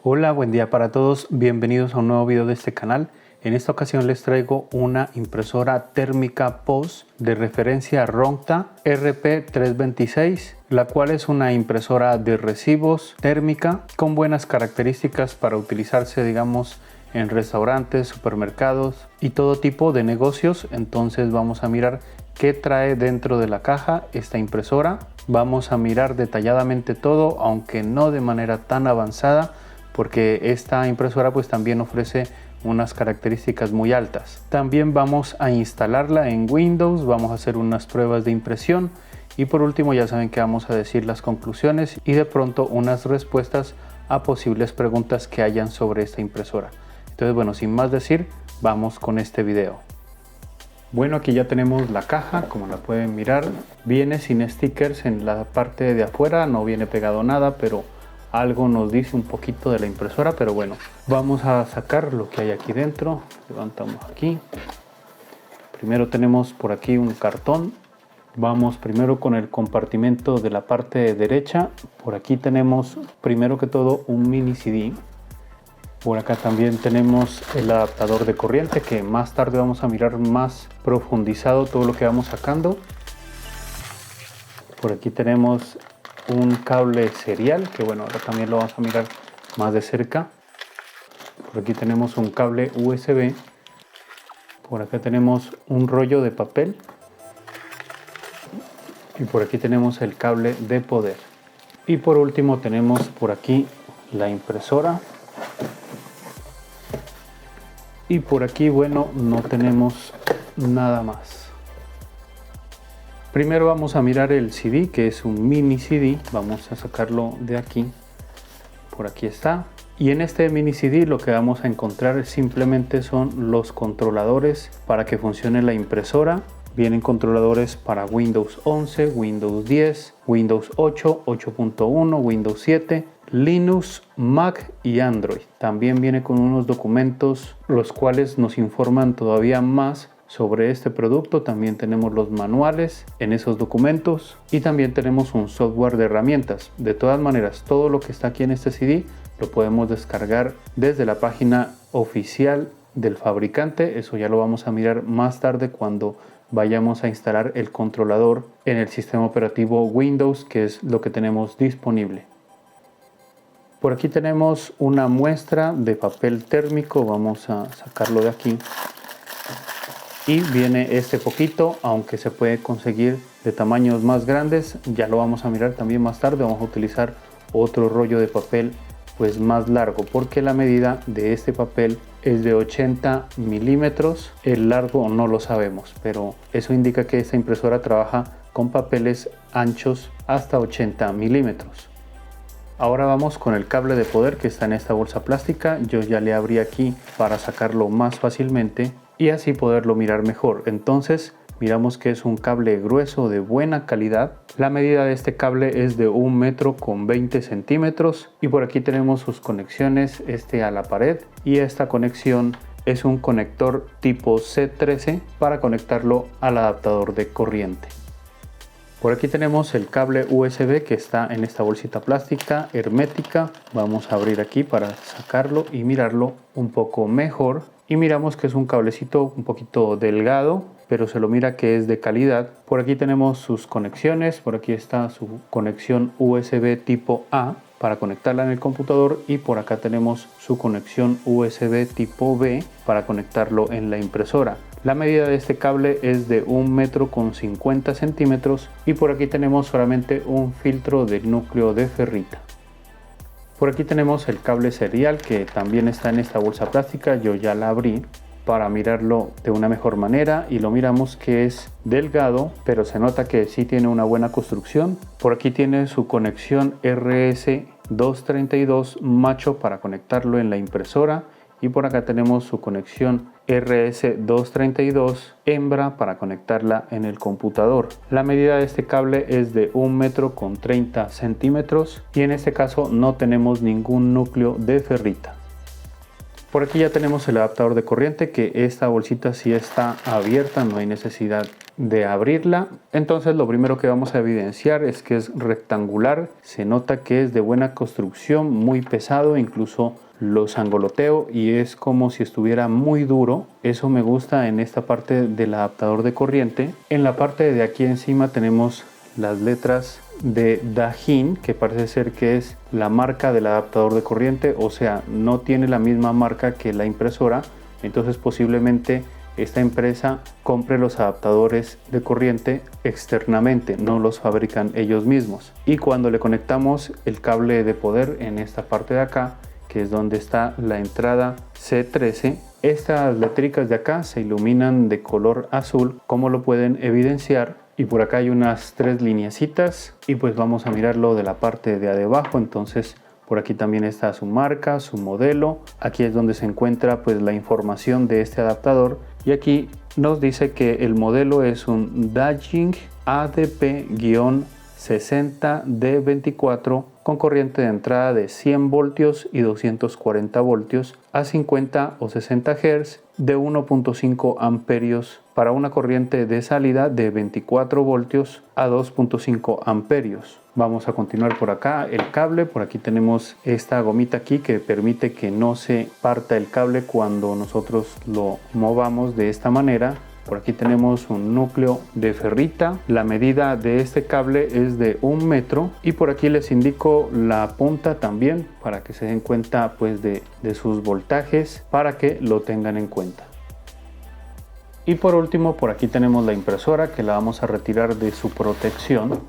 Hola, buen día para todos, bienvenidos a un nuevo video de este canal. En esta ocasión les traigo una impresora térmica POS de referencia Ronta RP326, la cual es una impresora de recibos térmica con buenas características para utilizarse, digamos, en restaurantes, supermercados y todo tipo de negocios. Entonces vamos a mirar qué trae dentro de la caja esta impresora. Vamos a mirar detalladamente todo, aunque no de manera tan avanzada, porque esta impresora pues también ofrece unas características muy altas. También vamos a instalarla en Windows, vamos a hacer unas pruebas de impresión y por último ya saben que vamos a decir las conclusiones y de pronto unas respuestas a posibles preguntas que hayan sobre esta impresora. Entonces bueno, sin más decir, vamos con este video. Bueno, aquí ya tenemos la caja, como la pueden mirar. Viene sin stickers en la parte de afuera, no viene pegado nada, pero algo nos dice un poquito de la impresora. Pero bueno, vamos a sacar lo que hay aquí dentro. Levantamos aquí. Primero tenemos por aquí un cartón. Vamos primero con el compartimento de la parte derecha. Por aquí tenemos primero que todo un mini CD. Por acá también tenemos el adaptador de corriente, que más tarde vamos a mirar más profundizado todo lo que vamos sacando. Por aquí tenemos un cable serial, que bueno, ahora también lo vamos a mirar más de cerca. Por aquí tenemos un cable USB. Por acá tenemos un rollo de papel. Y por aquí tenemos el cable de poder. Y por último tenemos por aquí la impresora. Y por aquí, bueno, no tenemos nada más. Primero vamos a mirar el CD, que es un mini CD. Vamos a sacarlo de aquí. Por aquí está. Y en este mini CD lo que vamos a encontrar simplemente son los controladores para que funcione la impresora. Vienen controladores para Windows 11, Windows 10, Windows 8, 8.1, Windows 7, Linux, Mac y Android. También viene con unos documentos los cuales nos informan todavía más sobre este producto. También tenemos los manuales en esos documentos y también tenemos un software de herramientas. De todas maneras, todo lo que está aquí en este CD lo podemos descargar desde la página oficial del fabricante. Eso ya lo vamos a mirar más tarde cuando vayamos a instalar el controlador en el sistema operativo Windows, que es lo que tenemos disponible. Por aquí tenemos una muestra de papel térmico. Vamos a sacarlo de aquí. Y viene este poquito, aunque se puede conseguir de tamaños más grandes. Ya lo vamos a mirar también más tarde. Vamos a utilizar otro rollo de papel pues más largo, porque la medida de este papel es de 80 milímetros. El largo no lo sabemos, pero eso indica que esta impresora trabaja con papeles anchos hasta 80 milímetros. Ahora vamos con el cable de poder que está en esta bolsa plástica. Yo ya le abrí aquí para sacarlo más fácilmente y así poderlo mirar mejor. Entonces miramos que es un cable grueso de buena calidad. La medida de este cable es de 1 metro con 20 centímetros y por aquí tenemos sus conexiones, a la pared, y esta conexión es un conector tipo C13 para conectarlo al adaptador de corriente. Por aquí tenemos el cable USB que está en esta bolsita plástica hermética. Vamos a abrir aquí para sacarlo y mirarlo un poco mejor. Y miramos que es un cablecito un poquito delgado, pero se lo mira que es de calidad. Por aquí tenemos sus conexiones. Por aquí está su conexión USB tipo A para conectarla en el computador, y por acá tenemos su conexión USB tipo B para conectarlo en la impresora. La medida de este cable es de 1 metro con 50 centímetros y por aquí tenemos solamente un filtro de núcleo de ferrita. Por aquí tenemos el cable serial que también está en esta bolsa plástica. Yo ya la abrí para mirarlo de una mejor manera y lo miramos que es delgado, pero se nota que sí tiene una buena construcción. Por aquí tiene su conexión RS232 macho para conectarlo en la impresora. Y por acá tenemos su conexión RS232 hembra para conectarla en el computador. La medida de este cable es de 1 metro con 30 centímetros y en este caso no tenemos ningún núcleo de ferrita. Por aquí ya tenemos el adaptador de corriente, que esta bolsita sí está abierta, no hay necesidad de abrirla. Entonces lo primero que vamos a evidenciar es que es rectangular, se nota que es de buena construcción, muy pesado, incluso lo sangoloteo y es como si estuviera muy duro. Eso me gusta en esta parte del adaptador de corriente. En la parte de aquí encima tenemos las letras de Dajin, que parece ser que es la marca del adaptador de corriente, o sea, no tiene la misma marca que la impresora, entonces posiblemente esta empresa compre los adaptadores de corriente externamente, no los fabrican ellos mismos. Y cuando le conectamos el cable de poder en esta parte de acá, que es donde está la entrada C13, estas letricas de acá se iluminan de color azul, como lo pueden evidenciar. Y por acá hay unas 3 lineecitas y pues vamos a mirarlo de la parte de abajo. Entonces por aquí también está su marca, su modelo. Aquí es donde se encuentra pues la información de este adaptador y aquí nos dice que el modelo es un Dajin ADP-60D24 con corriente de entrada de 100 voltios y 240 voltios a 50 o 60 Hz de 1.5 amperios para una corriente de salida de 24 voltios a 2.5 amperios. Vamos a continuar por acá el cable. Por aquí tenemos esta gomita aquí que permite que no se parta el cable cuando nosotros lo movamos de esta manera. Por aquí tenemos un núcleo de ferrita. La medida de este cable es de 1 metro y por aquí les indico la punta también para que se den cuenta pues de sus voltajes, para que lo tengan en cuenta. Y por último, por aquí tenemos la impresora, que la vamos a retirar de su protección.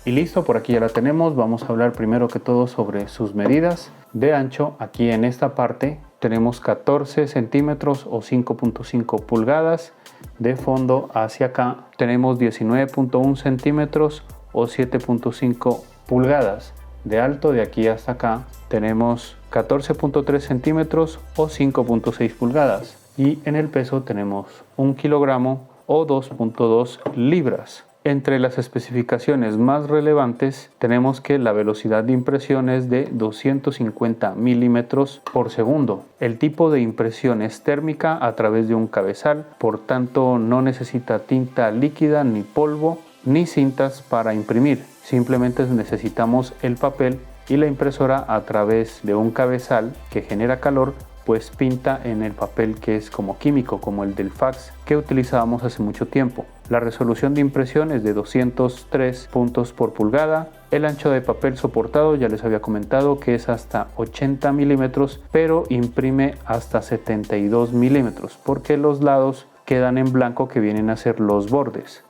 Y listo, por aquí ya la tenemos. Vamos a hablar primero que todo sobre sus medidas de ancho. Aquí en esta parte tenemos 14 centímetros o 5.5 pulgadas. De fondo hacia acá tenemos 19.1 centímetros o 7.5 pulgadas. De alto de aquí hasta acá tenemos 14.3 centímetros o 5.6 pulgadas. Y en el peso tenemos 1 kilogramo o 2.2 libras. Entre las especificaciones más relevantes tenemos que la velocidad de impresión es de 250 milímetros por segundo. El tipo de impresión es térmica a través de un cabezal, por tanto no necesita tinta líquida, ni polvo, ni cintas para imprimir. Simplemente necesitamos el papel y la impresora a través de un cabezal que genera calor, pues pinta en el papel que es como químico, como el del fax que utilizábamos hace mucho tiempo. La resolución de impresión es de 203 puntos por pulgada. El ancho de papel soportado ya les había comentado que es hasta 80 milímetros, pero imprime hasta 72 milímetros porque los lados quedan en blanco, que vienen a ser los bordes.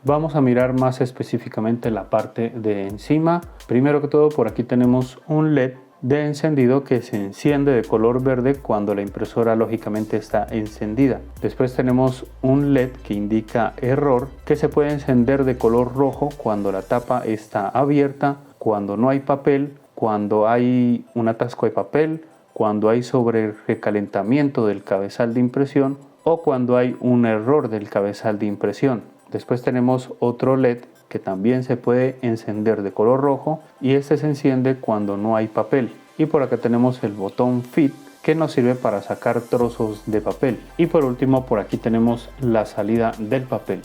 Vamos a mirar más específicamente la parte de encima. Primero que todo, por aquí tenemos un LED de encendido que se enciende de color verde cuando la impresora lógicamente está encendida. Después tenemos un LED que indica error, que se puede encender de color rojo cuando la tapa está abierta, cuando no hay papel, cuando hay un atasco de papel, cuando hay sobrecalentamiento del cabezal de impresión o cuando hay un error del cabezal de impresión. Después tenemos otro LED que también se puede encender de color rojo y este se enciende cuando no hay papel. Y por acá tenemos el botón Fit, que nos sirve para sacar trozos de papel. Y por último, por aquí tenemos la salida del papel.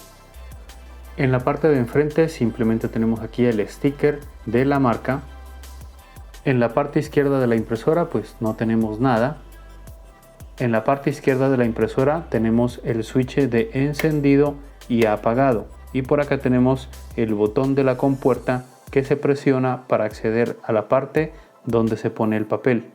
En la parte de enfrente simplemente tenemos aquí el sticker de la marca. En la parte izquierda de la impresora pues no tenemos nada. En la parte izquierda de la impresora tenemos el switch de encendido y apagado. Y por acá tenemos el botón de la compuerta que se presiona para acceder a la parte donde se pone el papel.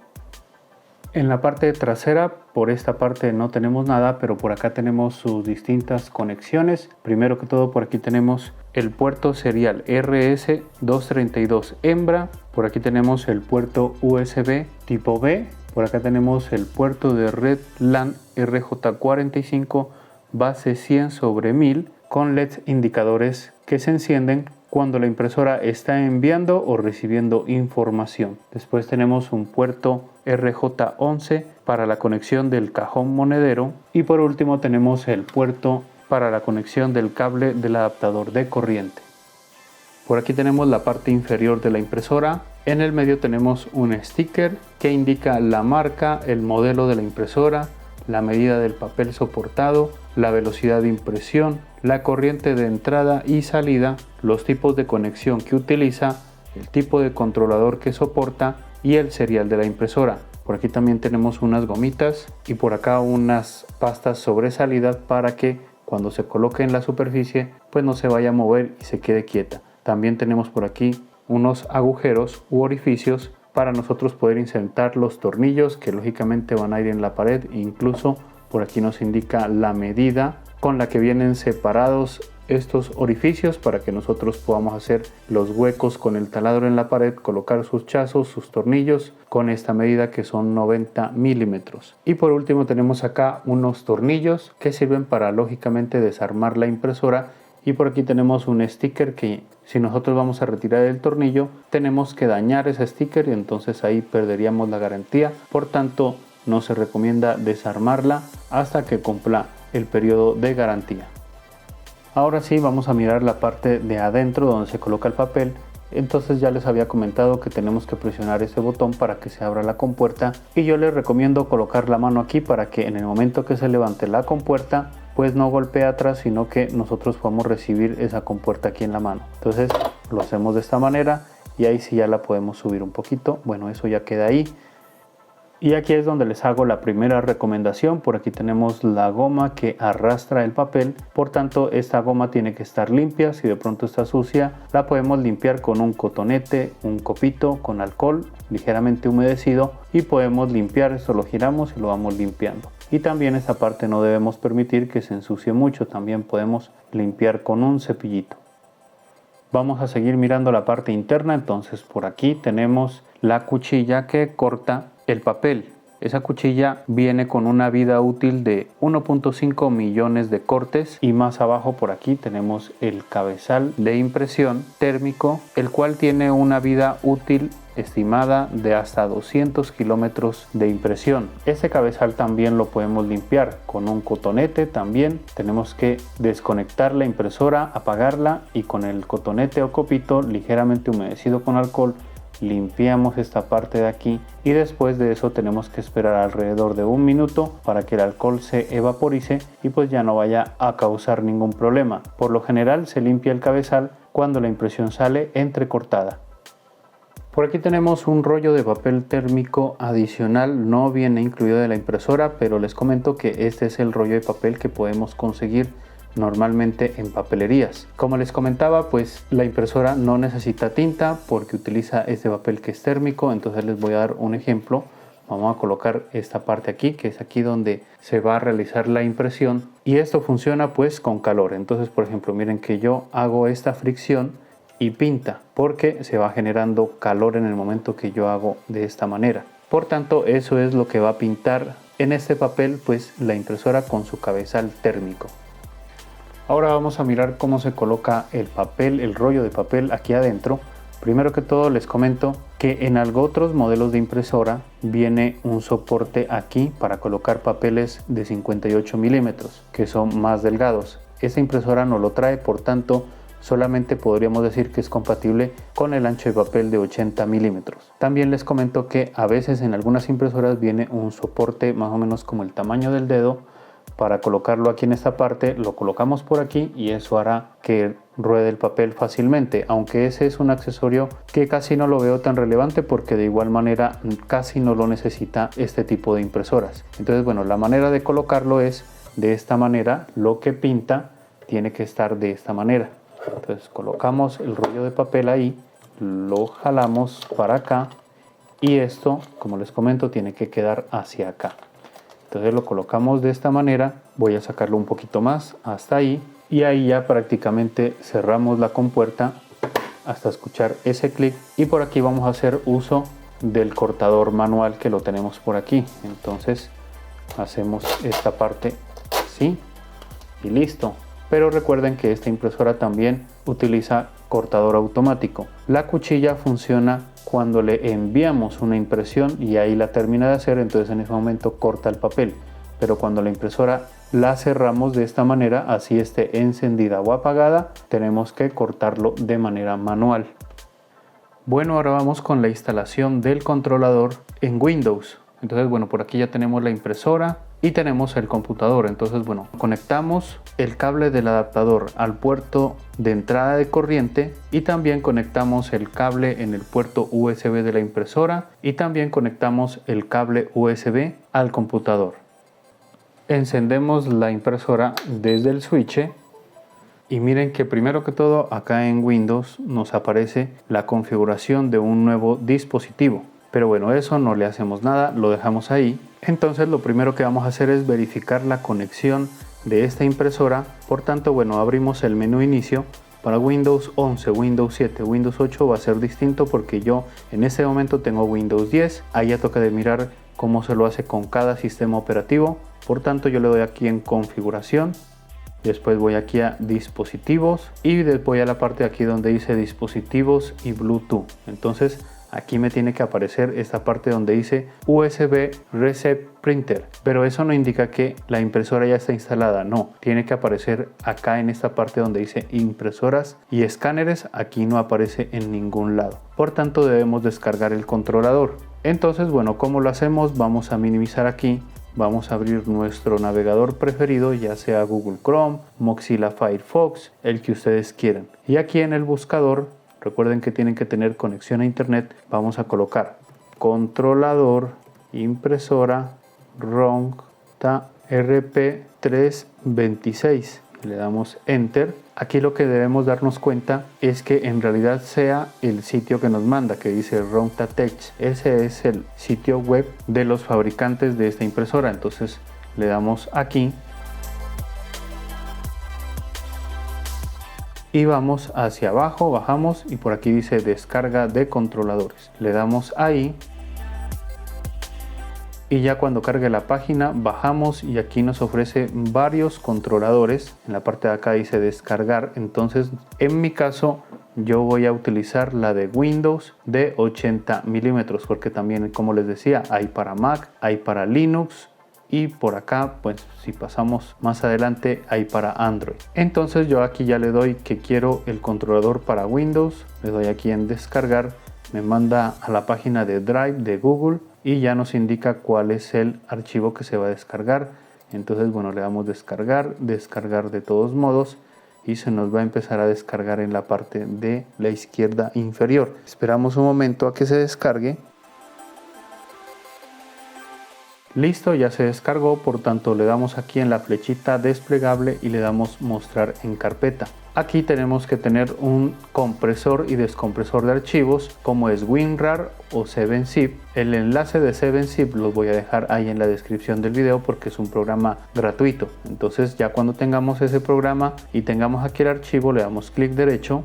En la parte trasera, por esta parte no tenemos nada, pero por acá tenemos sus distintas conexiones. Primero que todo, por aquí tenemos el puerto serial RS232 hembra. Por aquí tenemos el puerto USB tipo B. Por acá tenemos el puerto de red LAN RJ45 base 100/1000 con LEDs indicadores que se encienden cuando la impresora está enviando o recibiendo información. Después tenemos un puerto RJ11 para la conexión del cajón monedero y por último tenemos el puerto para la conexión del cable del adaptador de corriente. Por aquí tenemos la parte inferior de la impresora. En el medio tenemos un sticker que indica la marca, el modelo de la impresora, la medida del papel soportado, la velocidad de impresión, la corriente de entrada y salida, los tipos de conexión que utiliza, el tipo de controlador que soporta y el serial de la impresora. Por aquí también tenemos unas gomitas y por acá unas pastas sobresalidas para que cuando se coloque en la superficie pues no se vaya a mover y se quede quieta. También tenemos por aquí unos agujeros u orificios para nosotros poder insertar los tornillos que lógicamente van a ir en la pared. Incluso por aquí nos indica la medida con la que vienen separados estos orificios para que nosotros podamos hacer los huecos con el taladro en la pared, colocar sus chazos, sus tornillos con esta medida que son 90 milímetros. Y por último tenemos acá unos tornillos que sirven para lógicamente desarmar la impresora. Y por aquí tenemos un sticker que si nosotros vamos a retirar el tornillo tenemos que dañar ese sticker y entonces ahí perderíamos la garantía. Por tanto no se recomienda desarmarla hasta que cumpla el periodo de garantía. Ahora sí vamos a mirar la parte de adentro donde se coloca el papel. Entonces ya les había comentado que tenemos que presionar este botón para que se abra la compuerta y yo les recomiendo colocar la mano aquí para que en el momento que se levante la compuerta pues no golpee atrás, sino que nosotros podamos recibir esa compuerta aquí en la mano. Entonces lo hacemos de esta manera y ahí sí ya la podemos subir un poquito. Bueno, eso ya queda ahí. Y aquí es donde les hago la primera recomendación. Por aquí tenemos la goma que arrastra el papel. Por tanto, esta goma tiene que estar limpia. Si de pronto está sucia, la podemos limpiar con un cotonete, un copito con alcohol ligeramente humedecido y podemos limpiar. Esto lo giramos y lo vamos limpiando. Y también esta parte no debemos permitir que se ensucie mucho. También podemos limpiar con un cepillito. Vamos a seguir mirando la parte interna. Entonces por aquí tenemos la cuchilla que corta el papel. Esa cuchilla viene con una vida útil de 1.5 millones de cortes y más abajo por aquí tenemos el cabezal de impresión térmico, el cual tiene una vida útil estimada de hasta 200 kilómetros de impresión. Este cabezal también lo podemos limpiar con un cotonete. También tenemos que desconectar la impresora, apagarla y con el cotonete o copito ligeramente humedecido con alcohol limpiamos esta parte de aquí y después de eso tenemos que esperar alrededor de 1 minuto para que el alcohol se evaporice y pues ya no vaya a causar ningún problema. Por lo general se limpia el cabezal cuando la impresión sale entrecortada. Por aquí tenemos un rollo de papel térmico adicional, no viene incluido de la impresora, pero les comento que este es el rollo de papel que podemos conseguir normalmente en papelerías. Como les comentaba, pues la impresora no necesita tinta porque utiliza este papel que es térmico. Entonces les voy a dar un ejemplo. Vamos a colocar esta parte aquí, que es aquí donde se va a realizar la impresión, y esto funciona pues con calor. Entonces, por ejemplo, miren que yo hago esta fricción y pinta porque se va generando calor en el momento que yo hago de esta manera. Por tanto, eso es lo que va a pintar en este papel pues la impresora con su cabezal térmico. Ahora vamos a mirar cómo se coloca el papel, el rollo de papel aquí adentro. Primero que todo les comento que en otros modelos de impresora viene un soporte aquí para colocar papeles de 58 milímetros que son más delgados. Esta impresora no lo trae, por tanto solamente podríamos decir que es compatible con el ancho de papel de 80 milímetros. También les comento que a veces en algunas impresoras viene un soporte más o menos como el tamaño del dedo. Para colocarlo aquí en esta parte lo colocamos por aquí y eso hará que ruede el papel fácilmente, aunque ese es un accesorio que casi no lo veo tan relevante porque de igual manera casi no lo necesita este tipo de impresoras. Entonces bueno, la manera de colocarlo es de esta manera. Lo que pinta tiene que estar de esta manera. Entonces colocamos el rollo de papel ahí, lo jalamos para acá y esto, como les comento, tiene que quedar hacia acá. Entonces lo colocamos de esta manera. Voy a sacarlo un poquito más hasta ahí y ahí ya prácticamente cerramos la compuerta hasta escuchar ese clic. Y por aquí vamos a hacer uso del cortador manual que lo tenemos por aquí. Entonces hacemos esta parte así y listo. Pero recuerden que esta impresora también utiliza cortador automático. La cuchilla funciona cuando le enviamos una impresión y ahí la termina de hacer, entonces en ese momento corta el papel. pero cuando la impresora la cerramos de esta manera, así esté encendida o apagada, tenemos que cortarlo de manera manual. Bueno, ahora vamos con la instalación del controlador en Windows. Entonces, bueno, por aquí ya tenemos la impresora y tenemos el computador. Entonces, bueno, conectamos el cable del adaptador al puerto de entrada de corriente y también conectamos el cable en el puerto USB de la impresora y también conectamos el cable USB al computador. Encendemos la impresora desde el switch. Y miren que primero que todo acá en Windows nos aparece la configuración de un nuevo dispositivo. Pero bueno, eso no le hacemos nada, lo dejamos ahí. Entonces lo primero que vamos a hacer es verificar la conexión de esta impresora. Por tanto, bueno, abrimos el menú inicio. Para Windows 11, Windows 7, Windows 8 va a ser distinto porque yo en este momento tengo Windows 10. Ahí ya toca de mirar cómo se lo hace con cada sistema operativo. Por tanto, yo le doy aquí en configuración. Después voy aquí a dispositivos y después a la parte de aquí donde dice dispositivos y Bluetooth. Entonces aquí me tiene que aparecer esta parte donde dice USB Reset Printer. Pero eso no indica que la impresora ya está instalada. No, tiene que aparecer acá en esta parte donde dice impresoras y escáneres. Aquí no aparece en ningún lado. Por tanto debemos descargar el controlador. Entonces, bueno, ¿cómo lo hacemos? Vamos a minimizar aquí. Vamos a abrir nuestro navegador preferido, ya sea Google Chrome, Mozilla Firefox, el que ustedes quieran. Y aquí en el buscador, recuerden que tienen que tener conexión a internet, vamos a colocar controlador, impresora, RONTA RP326. Le damos Enter. Aquí lo que debemos darnos cuenta es que en realidad sea el sitio que nos manda, que dice RONTA Tech. Ese es el sitio web de los fabricantes de esta impresora. Entonces le damos aquí y vamos hacia abajo, bajamos y por aquí dice descarga de controladores. Le damos ahí. Y ya cuando cargue la página bajamos y aquí nos ofrece varios controladores. En la parte de acá dice descargar. Entonces en mi caso yo voy a utilizar la de Windows de 80 milímetros porque también, como les decía, hay para Mac, hay para Linux y por acá, pues si pasamos más adelante, hay para Android. Entonces yo aquí ya le doy que quiero el controlador para Windows. Le doy aquí en descargar. Me manda a la página de Drive de Google y ya nos indica cuál es el archivo que se va a descargar. Entonces, bueno, le damos descargar, descargar de todos modos y se nos va a empezar a descargar en la parte de la izquierda inferior. Esperamos un momento a que se descargue. Listo, ya se descargó, por tanto le damos aquí en la flechita desplegable y le damos mostrar en carpeta. Aquí tenemos que tener un compresor y descompresor de archivos como es WinRAR o 7zip. El enlace de 7zip los voy a dejar ahí en la descripción del video porque es un programa gratuito. Entonces ya cuando tengamos ese programa y tengamos aquí el archivo, le damos clic derecho,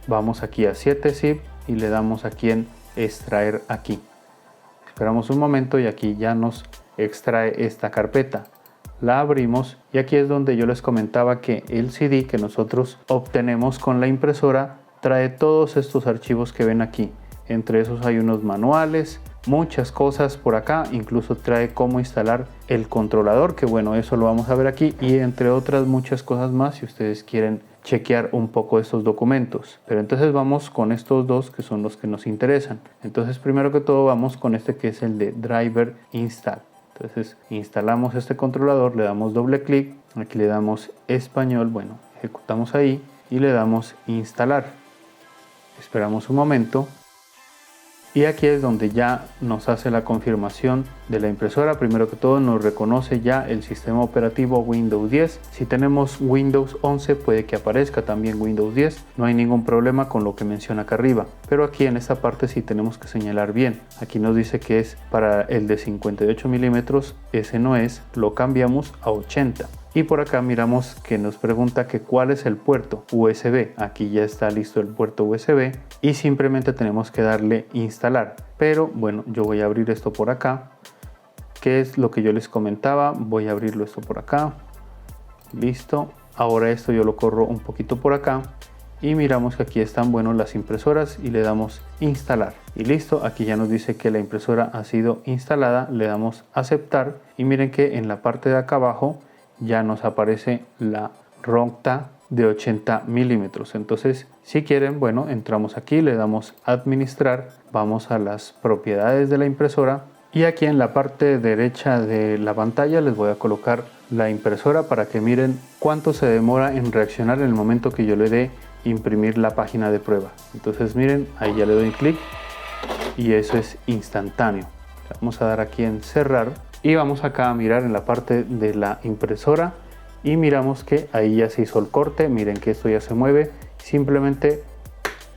vamos aquí a 7zip y le damos aquí en extraer aquí. Esperamos un momento y aquí ya nos extrae esta carpeta. La abrimos y aquí es donde yo les comentaba que el CD que nosotros obtenemos con la impresora trae todos estos archivos que ven aquí. Entre esos hay unos manuales, muchas cosas por acá, incluso trae cómo instalar el controlador, que bueno, eso lo vamos a ver aquí, y entre otras muchas cosas más si ustedes quieren chequear un poco estos documentos. Pero entonces vamos con estos dos que son los que nos interesan. Entonces primero que todo vamos con este que es el de Driver Install. Entonces instalamos este controlador, le damos doble clic, aquí le damos español, bueno, ejecutamos ahí y le damos instalar. Esperamos un momento. Y aquí es donde ya nos hace la confirmación de la impresora. Primero que todo nos reconoce ya el sistema operativo Windows 10. Si tenemos Windows 11 puede que aparezca también Windows 10. No hay ningún problema con lo que menciona acá arriba. Pero aquí en esta parte sí tenemos que señalar bien. Aquí nos dice que es para el de 58 milímetros. Ese no es. Lo cambiamos a 80. Y por acá miramos que nos pregunta que cuál es el puerto USB. Aquí ya está listo el puerto USB y simplemente tenemos que darle instalar. Pero bueno, yo voy a abrir esto por acá, que es lo que yo les comentaba. Voy a abrirlo esto por acá. Listo. Ahora esto yo lo corro un poquito por acá y miramos que aquí están, bueno, las impresoras y le damos instalar y listo. Aquí ya nos dice que la impresora ha sido instalada, le damos aceptar y miren que en la parte de acá abajo ya nos aparece la Roncta de 80 milímetros. Entonces si quieren, bueno, entramos aquí, le damos administrar, vamos a las propiedades de la impresora y aquí en la parte derecha de la pantalla les voy a colocar la impresora para que miren cuánto se demora en reaccionar en el momento que yo le dé imprimir la página de prueba. Entonces miren, ahí ya le doy clic y eso es instantáneo. Vamos a dar aquí en cerrar y vamos acá a mirar en la parte de la impresora y miramos que ahí ya se hizo el corte. Miren que esto ya se mueve, simplemente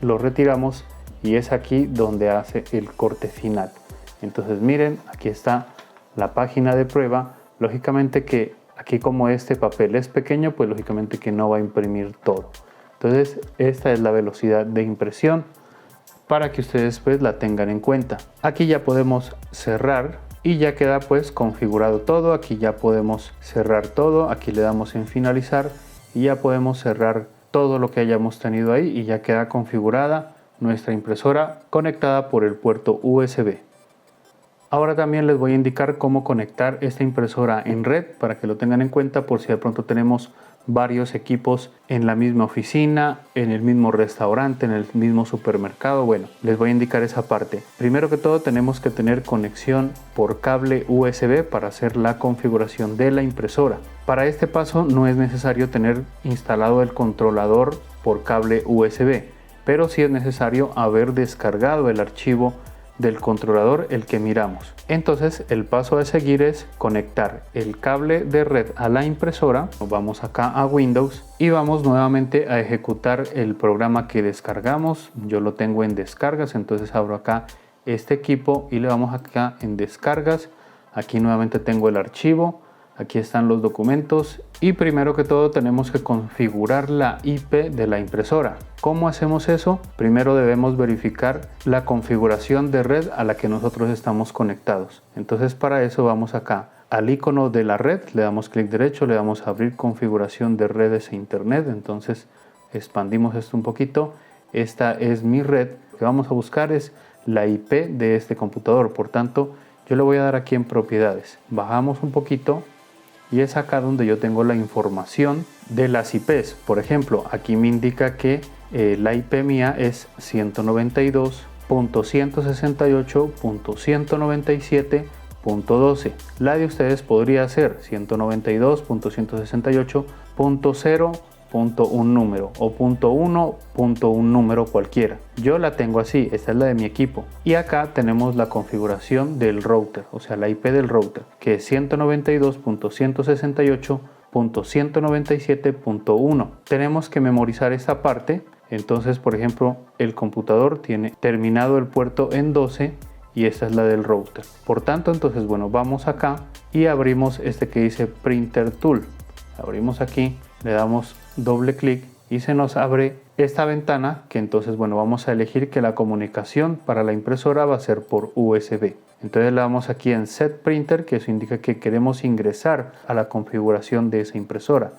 lo retiramos y es aquí donde hace el corte final. Entonces miren, aquí está la página de prueba. Lógicamente que aquí, como este papel es pequeño, pues lógicamente que no va a imprimir todo. Entonces esta es la velocidad de impresión para que ustedes pues la tengan en cuenta. Aquí ya podemos cerrar y ya queda pues configurado todo. Aquí ya podemos cerrar todo, aquí le damos en finalizar y ya podemos cerrar todo lo que hayamos tenido ahí y ya queda configurada nuestra impresora conectada por el puerto USB. Ahora también les voy a indicar cómo conectar esta impresora en red para que lo tengan en cuenta por si de pronto tenemos varios equipos en la misma oficina, en el mismo restaurante, en el mismo supermercado. Bueno, les voy a indicar esa parte. Primero que todo tenemos que tener conexión por cable USB para hacer la configuración de la impresora. Para este paso no es necesario tener instalado el controlador por cable USB, pero sí es necesario haber descargado el archivo del controlador, el que miramos. Entonces el paso a seguir es conectar el cable de red a la impresora. Vamos acá a Windows y vamos nuevamente a ejecutar el programa que descargamos. Yo lo tengo en descargas, entonces abro acá este equipo y le damos acá en descargas. Aquí nuevamente tengo el archivo, aquí están los documentos y primero que todo tenemos que configurar la IP de la impresora. ¿Cómo hacemos eso? Primero debemos verificar la configuración de red a la que nosotros estamos conectados. Entonces para eso vamos acá al icono de la red, le damos clic derecho, le damos a abrir configuración de redes e internet. Entonces expandimos esto un poquito. Esta es mi red. Lo que vamos a buscar es la IP de este computador. Por tanto, yo le voy a dar aquí en propiedades. Bajamos un poquito y es acá donde yo tengo la información de las IPs. Por ejemplo, aquí me indica que la IP mía es 192.168.197.12. La de ustedes podría ser 192.168.0. Un número o un número cualquiera. Yo la tengo así, esta es la de mi equipo. Y acá tenemos la configuración del router, o sea la IP del router, que es 192.168.197.1. Tenemos que memorizar esta parte. Entonces, por ejemplo, el computador tiene terminado el puerto en 12 y esta es la del router. Por tanto, entonces, bueno, vamos acá y abrimos este que dice Printer Tool. Abrimos aquí, le damos doble clic y se nos abre esta ventana que entonces, bueno, vamos a elegir que la comunicación para la impresora va a ser por USB. Entonces le damos aquí en Set Printer, que eso indica que queremos ingresar a la configuración de esa impresora.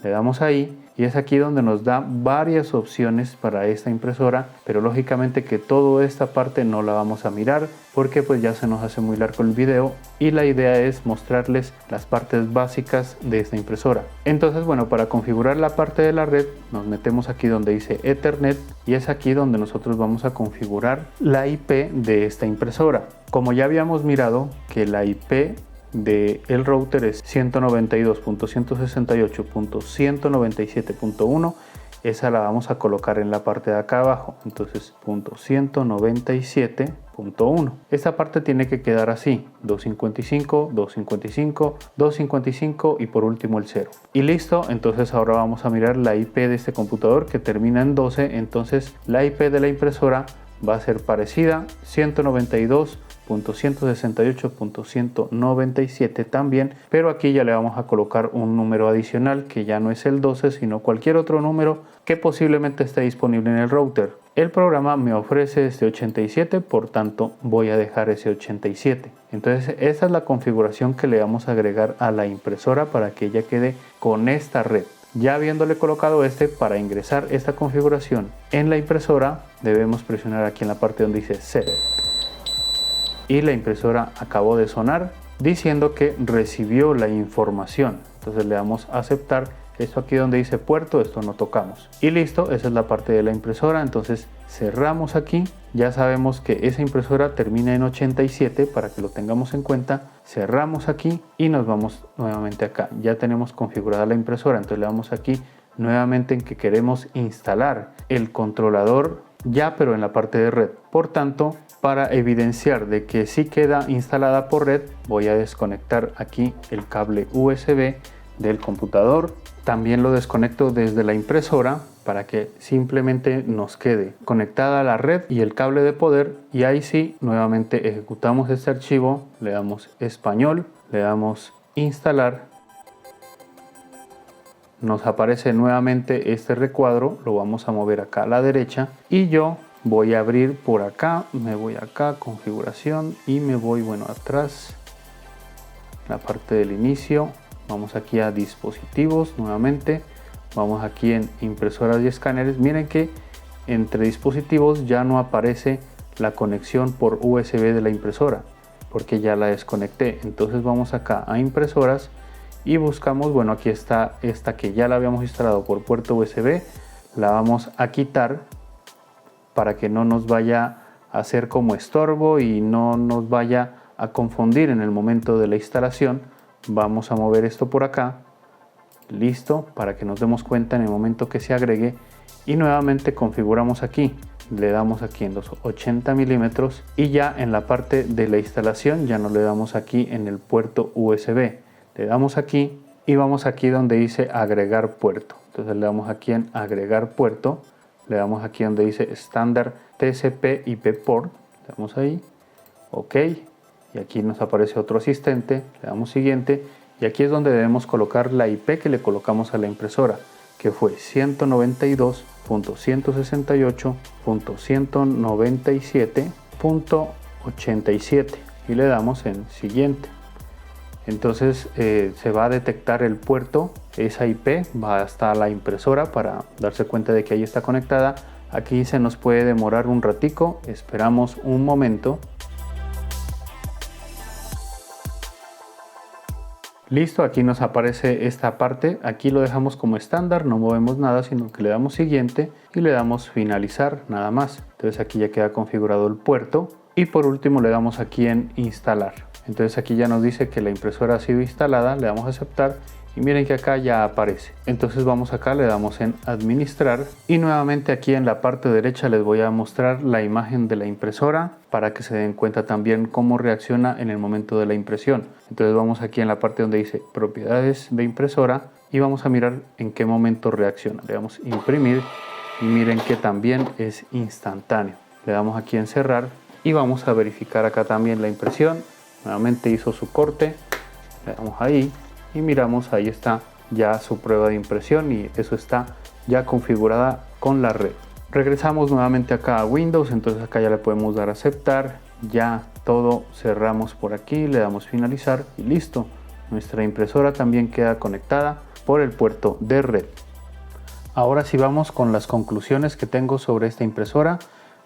Le damos ahí y es aquí donde nos da varias opciones para esta impresora, pero lógicamente que toda esta parte no la vamos a mirar porque pues ya se nos hace muy largo el video y la idea es mostrarles las partes básicas de esta impresora. Entonces, bueno, para configurar la parte de la red nos metemos aquí donde dice Ethernet y es aquí donde nosotros vamos a configurar la IP de esta impresora. Como ya habíamos mirado que la IP del router es 192.168.197.1, esa la vamos a colocar en la parte de acá abajo. Entonces .197.1, esta parte tiene que quedar así: 255, 255, 255 y por último el 0 y listo. Entonces ahora vamos a mirar la IP de este computador que termina en 12. Entonces la IP de la impresora va a ser parecida, 192.168.197 también, pero aquí ya le vamos a colocar un número adicional que ya no es el 12 sino cualquier otro número que posiblemente esté disponible en el router. El programa me ofrece este 87, por tanto voy a dejar ese 87. Entonces esta es la configuración que le vamos a agregar a la impresora para que ella quede con esta red. Ya habiéndole colocado para ingresar esta configuración en la impresora, debemos presionar aquí en la parte donde dice Set. Y la impresora acabó de sonar diciendo que recibió la información. Entonces le damos a aceptar. Esto aquí donde dice puerto, esto no tocamos. Y listo, esa es la parte de la impresora. Entonces cerramos aquí. Ya sabemos que esa impresora termina en 87 para que lo tengamos en cuenta. Cerramos aquí y nos vamos nuevamente acá. Ya tenemos configurada la impresora. Entonces le damos aquí nuevamente en que queremos instalar el controlador ya, pero en la parte de red. Por tanto, para evidenciar de que sí queda instalada por red, voy a desconectar aquí el cable USB del computador. También lo desconecto desde la impresora para que simplemente nos quede conectada a la red y el cable de poder, y ahí sí nuevamente ejecutamos este archivo, le damos español, le damos instalar, nos aparece nuevamente este recuadro, lo vamos a mover acá a la derecha y yo voy a abrir por acá, me voy acá, configuración, y me voy atrás, la parte del inicio. Vamos aquí a dispositivos nuevamente, vamos aquí en impresoras y escáneres. Miren que entre dispositivos ya no aparece la conexión por USB de la impresora porque ya la desconecté. Entonces vamos acá a impresoras y buscamos, aquí está esta que ya la habíamos instalado por puerto USB, la vamos a quitar para que no nos vaya a hacer como estorbo y no nos vaya a confundir en el momento de la instalación. Vamos a mover esto por acá, listo, para que nos demos cuenta en el momento que se agregue, y nuevamente configuramos aquí, le damos aquí en los 80 milímetros y ya en la parte de la instalación ya no le damos aquí en el puerto USB, le damos aquí y vamos aquí donde dice agregar puerto. Entonces le damos aquí en agregar puerto, le damos aquí donde dice estándar TCP IP port, le damos ahí, ok. Y aquí nos aparece otro asistente, le damos siguiente y aquí es donde debemos colocar la IP que le colocamos a la impresora, que fue 192.168.197.87 y le damos en siguiente. Entonces se va a detectar el puerto, esa IP va hasta la impresora para darse cuenta de que ahí está conectada. Aquí se nos puede demorar un ratico, esperamos un momento. Listo, aquí nos aparece esta parte, aquí lo dejamos como estándar, no movemos nada, sino que le damos siguiente y le damos finalizar, nada más. Entonces aquí ya queda configurado el puerto y por último le damos aquí en instalar. Entonces aquí ya nos dice que la impresora ha sido instalada, le damos a aceptar y miren que acá ya aparece. Entonces vamos acá, le damos en administrar y nuevamente aquí en la parte derecha les voy a mostrar la imagen de la impresora para que se den cuenta también cómo reacciona en el momento de la impresión. Entonces vamos aquí en la parte donde dice propiedades de impresora y vamos a mirar en qué momento reacciona. Le damos imprimir y miren que también es instantáneo. Le damos aquí en cerrar y vamos a verificar acá también la impresión. Nuevamente hizo su corte, le damos ahí y miramos, ahí está ya su prueba de impresión y eso está ya configurada con la red. Regresamos nuevamente acá a Windows, entonces acá ya le podemos dar a aceptar, ya todo cerramos por aquí, le damos finalizar y listo. Nuestra impresora también queda conectada por el puerto de red. Ahora sí vamos con las conclusiones que tengo sobre esta impresora,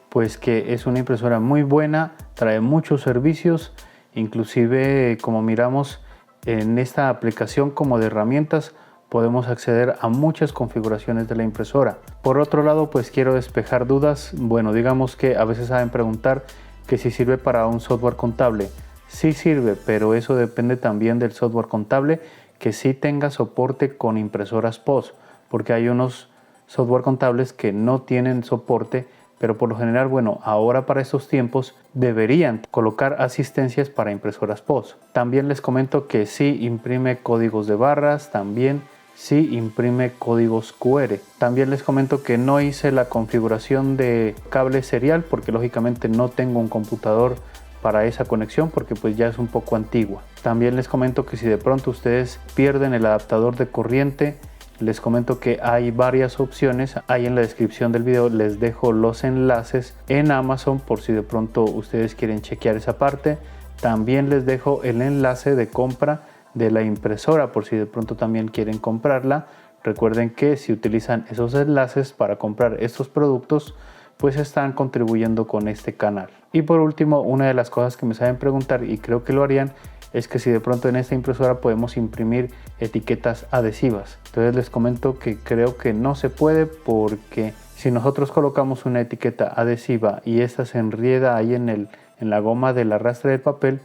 pues que es una impresora muy buena, trae muchos servicios, inclusive como miramos en esta aplicación como de herramientas podemos acceder a muchas configuraciones de la impresora. Por otro lado, pues quiero despejar dudas. Digamos que a veces saben preguntar que si sirve para un software contable. Sí sirve, pero eso depende también del software contable que sí tenga soporte con impresoras POS, porque hay unos software contables que no tienen soporte, pero por lo general, ahora para estos tiempos deberían colocar asistencias para impresoras POS. También les comento que sí imprime códigos de barras, también sí imprime códigos QR. También les comento que no hice la configuración de cable serial porque lógicamente no tengo un computador para esa conexión porque pues ya es un poco antigua. También les comento que si de pronto ustedes pierden el adaptador de corriente, les comento que hay varias opciones. Ahí en la descripción del video les dejo los enlaces en Amazon por si de pronto ustedes quieren chequear esa parte. También les dejo el enlace de compra de la impresora por si de pronto también quieren comprarla. Recuerden que si utilizan esos enlaces para comprar estos productos, pues están contribuyendo con este canal. Y por último, una de las cosas que me saben preguntar, y creo que lo harían, es que si de pronto en esta impresora podemos imprimir etiquetas adhesivas. Entonces les comento que creo que no se puede, porque si nosotros colocamos una etiqueta adhesiva y esta se enrieda ahí en la goma del arrastre del papel,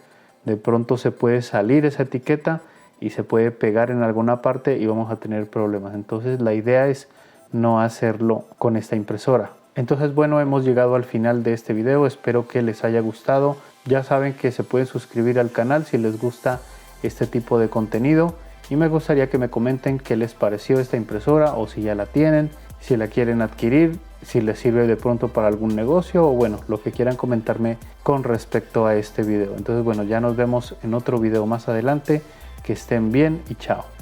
de pronto se puede salir esa etiqueta y se puede pegar en alguna parte y vamos a tener problemas. Entonces la idea es no hacerlo con esta impresora. Entonces bueno, hemos llegado al final de este video, espero que les haya gustado. Ya saben que se pueden suscribir al canal si les gusta este tipo de contenido, y me gustaría que me comenten qué les pareció esta impresora, o si ya la tienen, si la quieren adquirir, si les sirve de pronto para algún negocio, o bueno, lo que quieran comentarme con respecto a este video. Entonces bueno, ya nos vemos en otro video más adelante, que estén bien y chao.